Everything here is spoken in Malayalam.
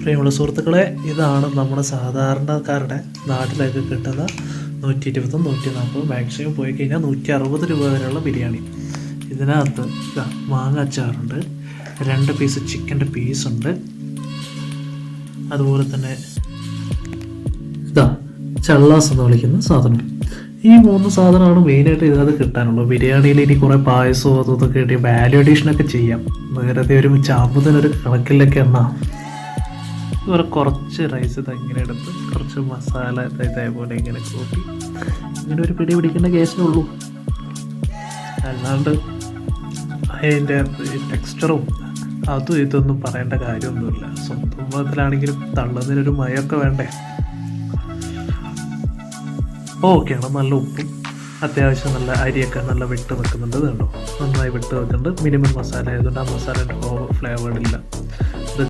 പ്രിയമുള്ള സുഹൃത്തുക്കളെ, ഇതാണ് നമ്മുടെ സാധാരണക്കാരുടെ നാട്ടിലേക്ക് കിട്ടുന്ന 120, 140, മാക്സിമം പോയി കഴിഞ്ഞാൽ 160 രൂപ വരെയുള്ള ബിരിയാണി. ഇതിനകത്ത് മാങ്ങ അച്ചാറുണ്ട്, 2 പീസ് ചിക്കൻ്റെ പീസുണ്ട്, അതുപോലെ തന്നെ ചള്ളാസ് എന്ന് വിളിക്കുന്ന സാധനം. ഈ 3 സാധനമാണ് മെയിനായിട്ട് ഇതിനകത്ത് കിട്ടാനുള്ളത്. ബിരിയാണിയിൽ ഇനി കുറേ പായസവും അതൊക്കെ കിട്ടി വാല്യൂ അഡീഷനൊക്കെ ചെയ്യാം. വെറുതെ ഒരു ചാമ്പതിനൊരു കണക്കിലൊക്കെ എണ്ണ ഇവരെ കുറച്ച് റൈസ് ഇങ്ങനെ എടുത്ത് കുറച്ച് മസാല ഇതേപോലെ ഇങ്ങനെ കൂട്ടി ഇങ്ങനെ ഒരു പിടി പിടിക്കേണ്ട കേസേ ഉള്ളൂ. അല്ലാണ്ട് അതിൻ്റെ ടെക്സ്ചറും അതും ഇതൊന്നും പറയേണ്ട കാര്യമൊന്നുമില്ല. സ്വന്തം മതത്തിലാണെങ്കിലും തള്ളുന്നതിനൊരു മയമൊക്കെ വേണ്ടേ. ഓക്കെയാണ്. നല്ല ഉപ്പും അത്യാവശ്യം നല്ല അരിയൊക്കെ നല്ല വിട്ട് വെക്കുന്നുണ്ട്. കണ്ടോ, നന്നായി വിട്ട് വെക്കുന്നുണ്ട്. മിനിമം മസാല ആയതുകൊണ്ട് ആ മസാലയുടെ ഫ്ലേവേർഡില്ല.